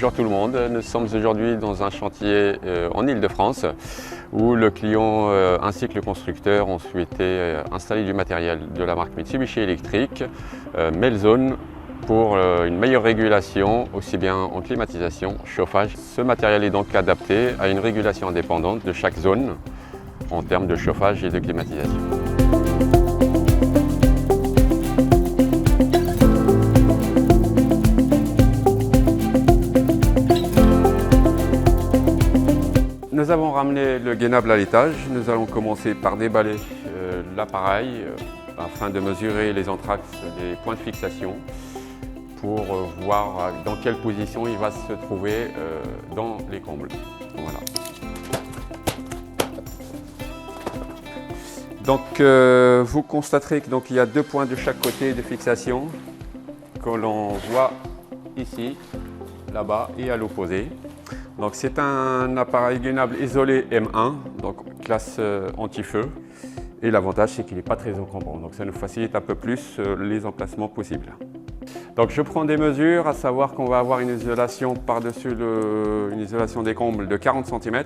bonjour tout le monde. Nous sommes aujourd'hui dans un chantier en Île-de-France où le client ainsi que le constructeur ont souhaité installer du matériel de la marque Mitsubishi électrique, Melzone, pour une meilleure régulation, aussi bien en climatisation, chauffage. Ce matériel est donc adapté à une régulation indépendante de chaque zone en termes de chauffage et de climatisation. Nous avons ramené le gainable à l'étage. Nous allons commencer par déballer l'appareil afin de mesurer les entraxes des points de fixation pour voir dans quelle position il va se trouver dans les combles. Voilà. Donc vous constaterez qu'il y a deux points de chaque côté de fixation que l'on voit ici, là-bas et à l'opposé. Donc c'est un appareil gainable isolé M1, donc classe anti-feu. Et l'avantage c'est qu'il n'est pas très encombrant, donc ça nous facilite un peu plus les emplacements possibles. Donc je prends des mesures, à savoir qu'on va avoir une isolation par-dessus une isolation des combles de 40 cm.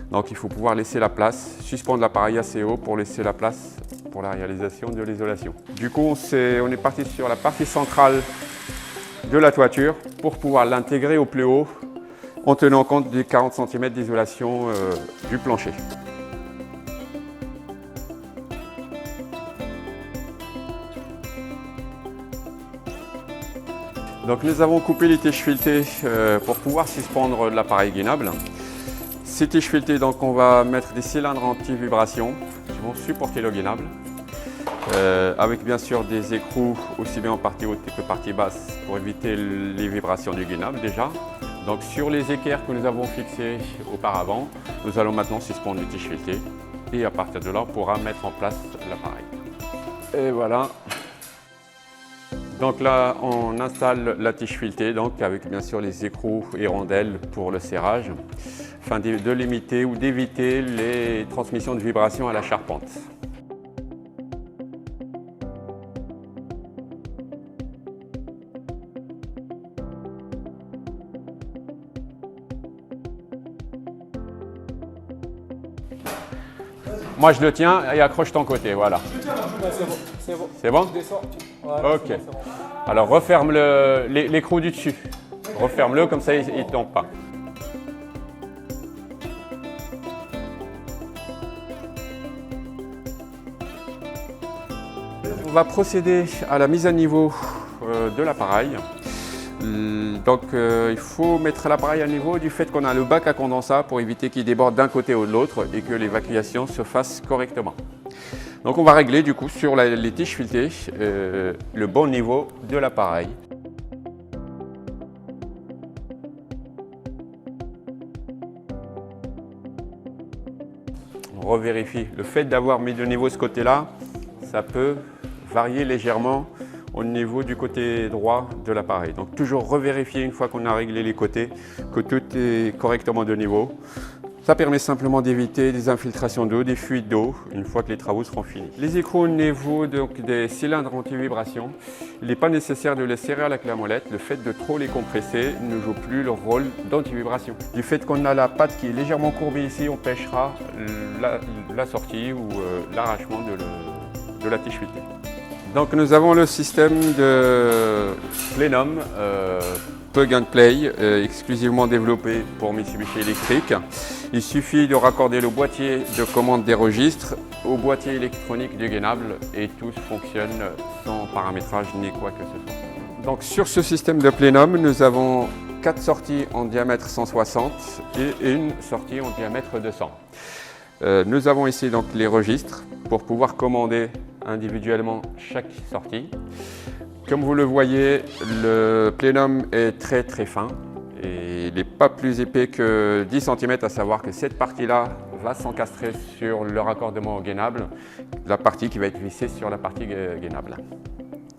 Donc il faut pouvoir laisser la place, suspendre l'appareil assez haut pour laisser la place pour la réalisation de l'isolation. Du coup on est parti sur la partie centrale de la toiture pour pouvoir l'intégrer au plus haut en tenant compte des 40 cm d'isolation du plancher. Donc nous avons coupé les tiges filetées pour pouvoir suspendre l'appareil gainable. Ces tiges filetées, donc on va mettre des cylindres anti-vibration qui vont supporter le gainable, avec bien sûr des écrous aussi bien en partie haute que partie basse pour éviter les vibrations du gainable déjà. Donc sur les équerres que nous avons fixés auparavant, nous allons maintenant suspendre les tiges filetées et à partir de là, on pourra mettre en place l'appareil. Et voilà. Donc là, on installe la tige filetée donc avec bien sûr les écrous et rondelles pour le serrage, afin de limiter ou d'éviter les transmissions de vibrations à la charpente. Moi je le tiens et accroche ton côté, voilà. C'est bon. C'est bon? Voilà, ok. c'est bon. Alors referme l'écrou du dessus. Referme-le comme ça il ne tombe pas. On va procéder à la mise à niveau de l'appareil. Donc il faut mettre l'appareil à niveau du fait qu'on a le bac à condensat pour éviter qu'il déborde d'un côté ou de l'autre et que l'évacuation se fasse correctement. Donc on va régler du coup sur les tiges filetées le bon niveau de l'appareil. On revérifie. Le fait d'avoir mis de niveau ce côté-là, ça peut varier légèrement au niveau du côté droit de l'appareil. Donc toujours revérifier une fois qu'on a réglé les côtés que tout est correctement de niveau. Ça permet simplement d'éviter des infiltrations d'eau, des fuites d'eau une fois que les travaux seront finis. Les écrous au niveau donc, des cylindres anti-vibration, il n'est pas nécessaire de les serrer à la clé à molette. Le fait de trop les compresser ne joue plus leur rôle d'anti-vibration. Du fait qu'on a la patte qui est légèrement courbée ici, on pêchera la sortie ou l'arrachement de la tige filetée. Donc nous avons le système de Plenum Plug and Play exclusivement développé pour Mitsubishi électrique. Il suffit de raccorder le boîtier de commande des registres au boîtier électronique du gainable et tout fonctionne sans paramétrage ni quoi que ce soit. Donc sur ce système de Plenum, nous avons 4 sorties en diamètre 160 et une sortie en diamètre 200. Nous avons ici donc les registres pour pouvoir commander individuellement chaque sortie. Comme vous le voyez, le plénum est très fin et il n'est pas plus épais que 10 cm, à savoir que cette partie-là va s'encastrer sur le raccordement au gainable, la partie qui va être vissée sur la partie gainable.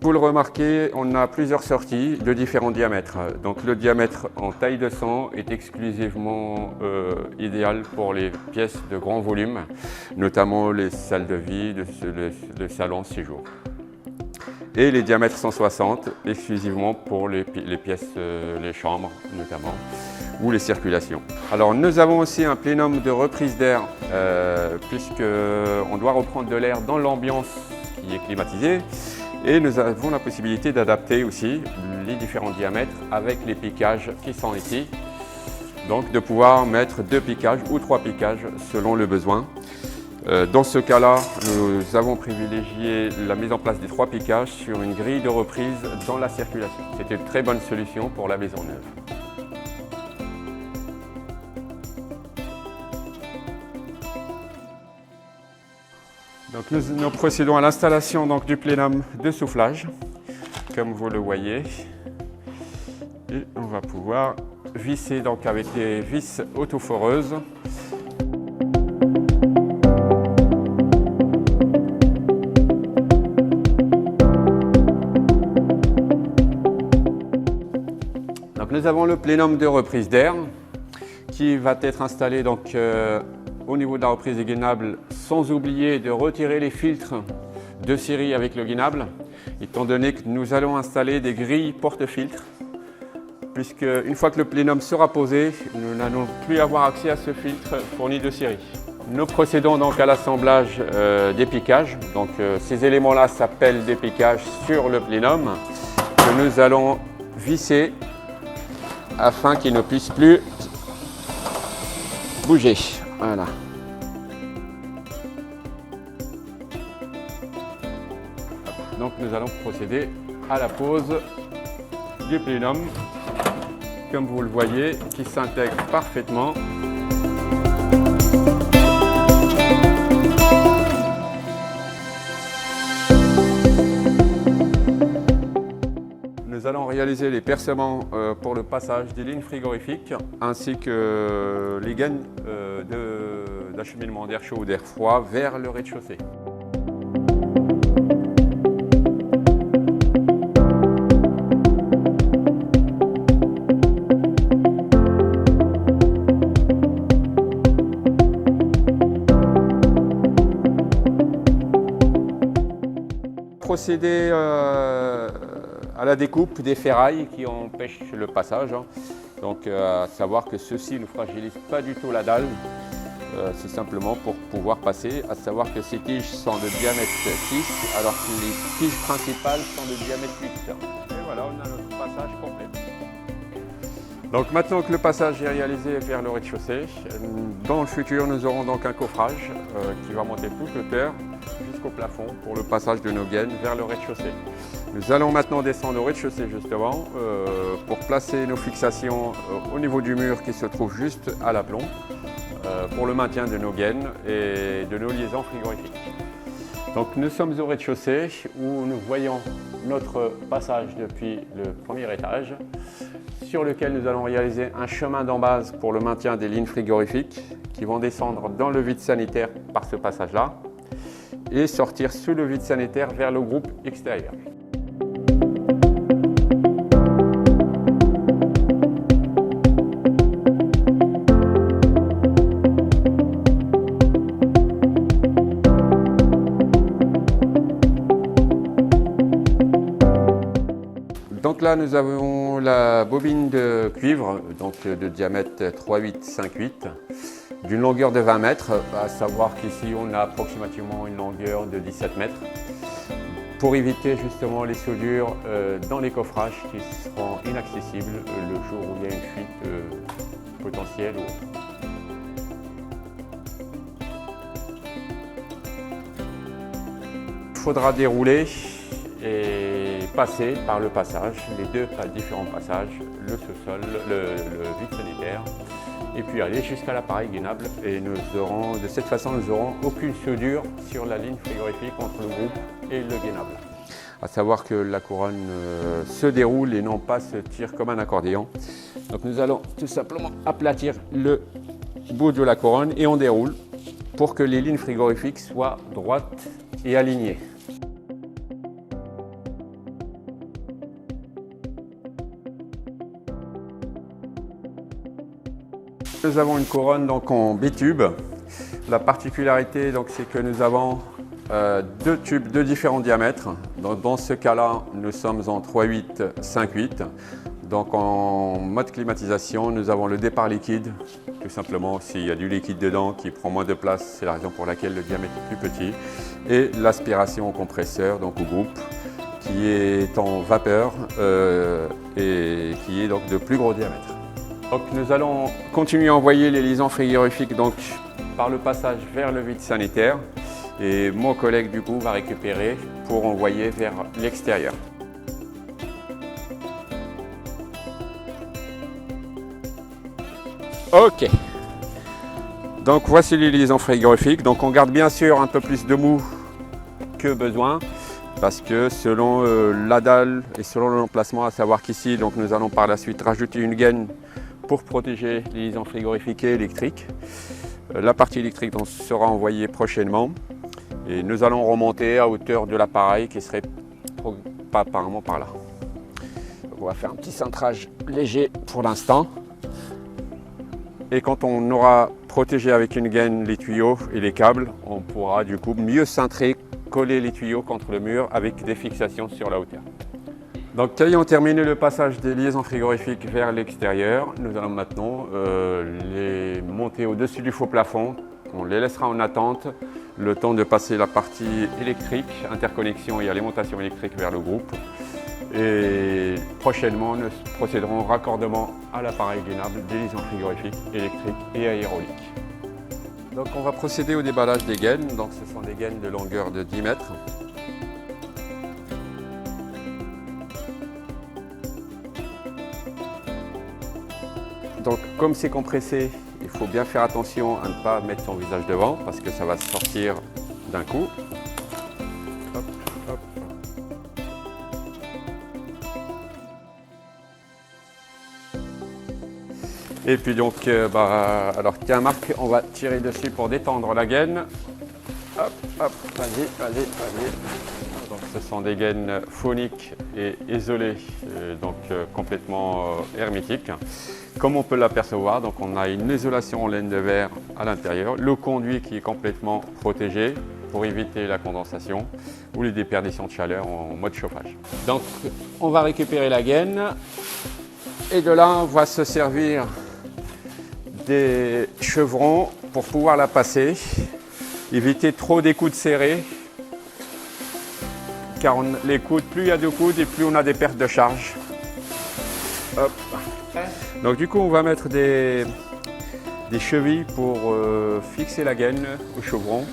Vous le remarquez, on a plusieurs sorties de différents diamètres. Donc le diamètre en taille 200 est exclusivement idéal pour les pièces de grand volume, notamment les salles de vie, le salon séjour. et les diamètres 160 exclusivement pour les pièces, les chambres notamment, ou les circulations. Alors nous avons aussi un plénum de reprise d'air puisqu'on doit reprendre de l'air dans l'ambiance qui est climatisée, et nous avons la possibilité d'adapter aussi les différents diamètres avec les piquages qui sont ici. Donc de pouvoir mettre 2 piquages ou 3 piquages selon le besoin. Dans ce cas-là, nous avons privilégié la mise en place des 3 piquages sur une grille de reprise dans la circulation. C'était une très bonne solution pour la maison neuve. Donc nous procédons à l'installation du plénum de soufflage, comme vous le voyez. Et on va pouvoir visser avec des vis autoforeuses. Donc nous avons le plénum de reprise d'air qui va être installé au niveau de la reprise des gainables, sans oublier de retirer les filtres de série avec le gainable, étant donné que nous allons installer des grilles porte-filtres, puisque une fois que le plénum sera posé, nous n'allons plus avoir accès à ce filtre fourni de série. Nous procédons donc à l'assemblage des piquages. Ces éléments-là s'appellent des piquages sur le plénum que nous allons visser afin qu'ils ne puissent plus bouger. Voilà. Donc nous allons procéder à la pose du plénum, comme vous le voyez, qui s'intègre parfaitement. Nous allons réaliser les percements pour le passage des lignes frigorifiques ainsi que les gaines d'acheminement d'air chaud ou d'air froid vers le rez-de-chaussée. Procéder à la découpe des ferrailles qui empêchent le passage. Donc à savoir que ceci ne fragilise pas du tout la dalle, c'est simplement pour pouvoir passer, à savoir que ces tiges sont de diamètre 6 alors que les tiges principales sont de diamètre 8. Et voilà, on a notre passage complet. Donc maintenant que le passage est réalisé vers le rez-de-chaussée, dans le futur nous aurons donc un coffrage qui va monter toute hauteur jusqu'au plafond pour le passage de nos gaines vers le rez-de-chaussée. Nous allons maintenant descendre au rez-de-chaussée justement pour placer nos fixations au niveau du mur qui se trouve juste à l'aplomb pour le maintien de nos gaines et de nos liaisons frigorifiques. Donc nous sommes au rez-de-chaussée où nous voyons notre passage depuis le premier étage sur lequel nous allons réaliser un chemin d'embase pour le maintien des lignes frigorifiques qui vont descendre dans le vide sanitaire par ce passage-là et sortir sous le vide sanitaire vers le groupe extérieur. Donc là nous avons la bobine de cuivre de diamètre 3,8-5,8 d'une longueur de 20 mètres, à savoir qu'ici on a approximativement une longueur de 17 mètres pour éviter justement les soudures dans les coffrages qui seront inaccessibles le jour où il y a une fuite potentielle ou autre. Il faudra dérouler et passer par le passage, les deux différents passages, le sous-sol, le vide sanitaire, et puis aller jusqu'à l'appareil gainable. Et de cette façon, nous n'aurons aucune soudure sur la ligne frigorifique entre le groupe et le gainable. À savoir que la couronne se déroule et non pas se tire comme un accordéon. Donc nous allons tout simplement aplatir le bout de la couronne et on déroule pour que les lignes frigorifiques soient droites et alignées. Nous avons une couronne en bitube. La particularité c'est que nous avons deux tubes de différents diamètres, Dans ce cas-là, nous sommes en 3.8, 5.8. Donc en mode climatisation, nous avons le départ liquide. Tout simplement, s'il y a du liquide dedans qui prend moins de place, c'est la raison pour laquelle le diamètre est plus petit. Et l'aspiration au compresseur, donc au groupe, qui est en vapeur et qui est donc de plus gros diamètre. Donc nous allons continuer à envoyer les liaisons frigorifiques donc, par le passage vers le vide sanitaire. Et mon collègue du coup va récupérer pour envoyer vers l'extérieur. Ok. Donc voici les liaisons frigorifiques. Donc on garde bien sûr un peu plus de mou que besoin parce que selon la dalle et selon l'emplacement, à savoir qu'ici donc nous allons par la suite rajouter une gaine pour protéger les liaisons frigorifiques et électriques. La partie électrique donc, sera envoyée prochainement. Et nous allons remonter à hauteur de l'appareil qui serait apparemment par là. Donc on va faire un petit cintrage léger pour l'instant. Et quand on aura protégé avec une gaine les tuyaux et les câbles, on pourra du coup mieux cintrer, coller les tuyaux contre le mur avec des fixations sur la hauteur. Donc ayant terminé le passage des liaisons frigorifiques vers l'extérieur, nous allons maintenant les monter au-dessus du faux plafond. On les laissera en attente le temps de passer la partie électrique, interconnexion et alimentation électrique vers le groupe. Et prochainement, nous procéderons au raccordement à l'appareil gainable des liaisons frigorifiques, électriques et aérauliques. Donc on va procéder au déballage des gaines. Donc ce sont des gaines de longueur de 10 mètres. Donc comme c'est compressé, il faut bien faire attention à ne pas mettre son visage devant parce que ça va sortir d'un coup. Hop, hop. Et puis donc, alors tiens Marc, on va tirer dessus pour détendre la gaine. Hop, hop, vas-y, vas-y, vas-y. Donc ce sont des gaines phoniques et isolées, donc complètement hermétiques. Comme on peut l'apercevoir, donc on a une isolation en laine de verre à l'intérieur, le conduit qui est complètement protégé pour éviter la condensation ou les déperditions de chaleur en mode chauffage. Donc on va récupérer la gaine et de là on va se servir des chevrons pour pouvoir la passer, éviter trop des coudes serrés car les coudes, plus il y a de coudes et plus on a des pertes de charge. Hop. Donc du coup on va mettre des chevilles pour fixer la gaine au chevron